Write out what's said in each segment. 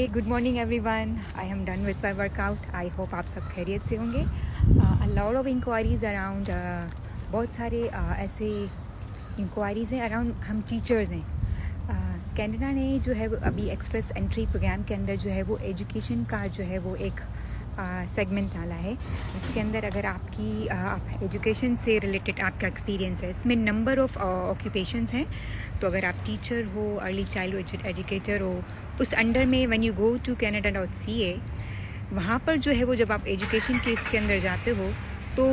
Good morning everyone. I am done with my workout. I hope आप सब खैरियत से होंगे। A lot of enquiries around, बहुत सारे ऐसे इंक्वायरीज़ हैं अराउंड हम टीचर्स हैं। कनाडा ने जो है वो अभी एक्सप्रेस एंट्री प्रोग्राम के अंदर जो है वो एजुकेशन का जो है वो एक सेगमेंट डाला है, जिसके अंदर अगर आप एजुकेशन से रिलेटेड आपका एक्सपीरियंस है, इसमें नंबर ऑफ़ ऑक्यूपेशंस हैं। तो अगर आप टीचर हो, अर्ली चाइल्डहुड एजुकेटर हो, उस अंडर में when you go to canada.ca, वहाँ पर जो है वो जब आप एजुकेशन के इसके अंदर जाते हो तो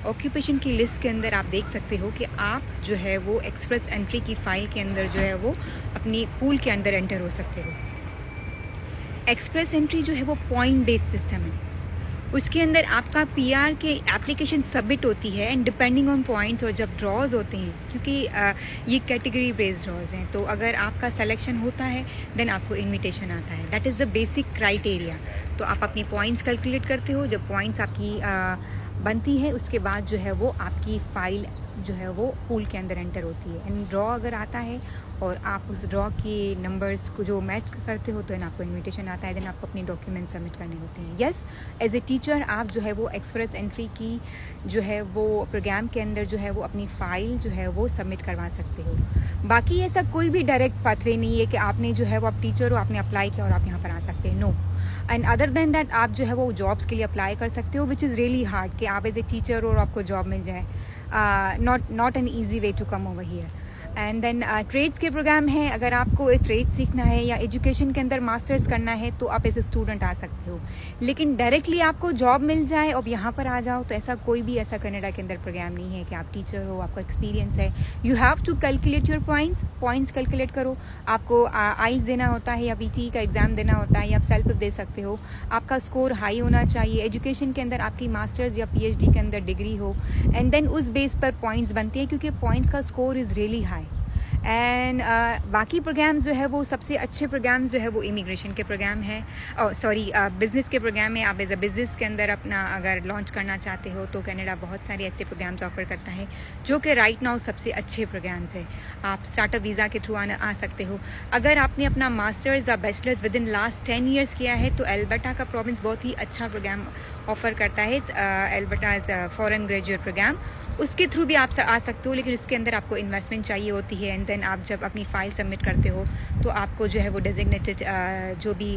ऑक्यूपेशन की लिस्ट के अंदर आप देख सकते हो कि आप जो है वो एक्सप्रेस एंट्री की फ़ाइल के अंदर जो है वो अपनी पूल के अंदर एंटर हो सकते हो। एक्सप्रेस एंट्री जो है वो पॉइंट बेस्ड सिस्टम है। उसके अंदर आपका पीआर के एप्लीकेशन सबमिट होती है एंड डिपेंडिंग ऑन पॉइंट्स, और जब ड्रॉज होते हैं, क्योंकि ये कैटेगरी बेस्ड ड्रॉज हैं, तो अगर आपका सिलेक्शन होता है देन आपको इनविटेशन आता है। That is the basic criteria. तो आप अपनी पॉइंट्स कैलकुलेट करते हो। जब पॉइंट्स आपकी बनती है उसके बाद जो है वो आपकी फ़ाइल जो है वो पूल के अंदर एंटर होती है। एंड ड्रॉ अगर आता है और आप उस ड्रॉ के नंबर्स को जो मैच करते हो तो देन आपको इनविटेशन आता है। देन आपको अपनी डॉक्यूमेंट सबमिट करने होते हैं। यस, एज ए टीचर आप जो है वो एक्सप्रेस एंट्री की जो है वो प्रोग्राम के अंदर जो है वो अपनी फ़ाइल जो है वो सबमिट करवा सकते हो। बाकी ऐसा कोई भी डायरेक्ट पाथवे नहीं है कि आपने जो है वो आप टीचर हो, आपने अप्लाई किया और आप यहाँ पर आ सकते हैं। No. And other than that आप जो है वो जॉब्स के लिए अप्लाई कर सकते हो, विच इज़ रियली हार्ड कि आप एज ए टीचर और आपको जॉब मिल जाए। Not an easy way to come over here. And then trades के प्रोग्राम हैं। अगर आपको एक ट्रेड सीखना है या एजुकेशन के अंदर मास्टर्स करना है तो आप एज ए स्टूडेंट आ सकते हो, लेकिन डायरेक्टली आपको जॉब मिल जाए और यहाँ पर आ जाओ तो ऐसा कोई भी ऐसा कनाडा के अंदर प्रोग्राम नहीं है कि आप टीचर हो, आपका एक्सपीरियंस है। You have to calculate your points calculate करो। आपको आइल्स देना होता है या पीटी का एग्ज़ाम देना होता है या आप सेल्फ दे सकते हो। आपका स्कोर हाई होना चाहिए। एजुकेशन के अंदर आपकी मास्टर्स या पीएचडी के अंदर डिग्री हो, एंड देन उस बेस पर पॉइंट्स बनते हैं, क्योंकि पॉइंट्स का score is really high. And बाकी प्रोग्राम्स जो है वो सबसे अच्छे प्रोग्राम्स जो है वो इमिग्रेशन के प्रोग्राम है, बिज़नेस के प्रोग्राम है। आप एज अ बिज़नेस के अंदर अपना अगर लॉन्च करना चाहते हो तो कनाडा बहुत सारे ऐसे प्रोग्राम्स ऑफर करता है जो कि राइट नाउ सबसे अच्छे प्रोग्राम्स है। आप स्टार्टअप वीज़ा के थ्रू आ सकते हो। अगर आपने अपना मास्टर्स या bachelors with in last 10 years किया है तो एल्बर्टा का प्रोविंस बहुत ही अच्छा प्रोग्राम ऑफर करता है। Alberta is foreign graduate program, उसके थ्रू भी आप आ सकते हो, लेकिन उसके अंदर आपको इन्वेस्टमेंट चाहिए होती है। एंड देन आप जब अपनी फ़ाइल सबमिट करते हो तो आपको जो है वो डेजिग्नेटेड जो भी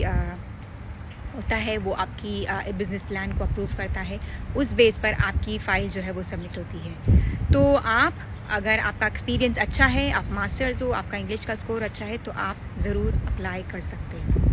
होता है वो आपकी बिज़नेस प्लान को अप्रूव करता है। उस बेस पर आपकी फ़ाइल जो है वो सबमिट होती है। तो आप अगर आपका एक्सपीरियंस अच्छा है, आप मास्टर्स हो, आपका इंग्लिश का स्कोर अच्छा है, तो आप ज़रूर अप्लाई कर सकते हो।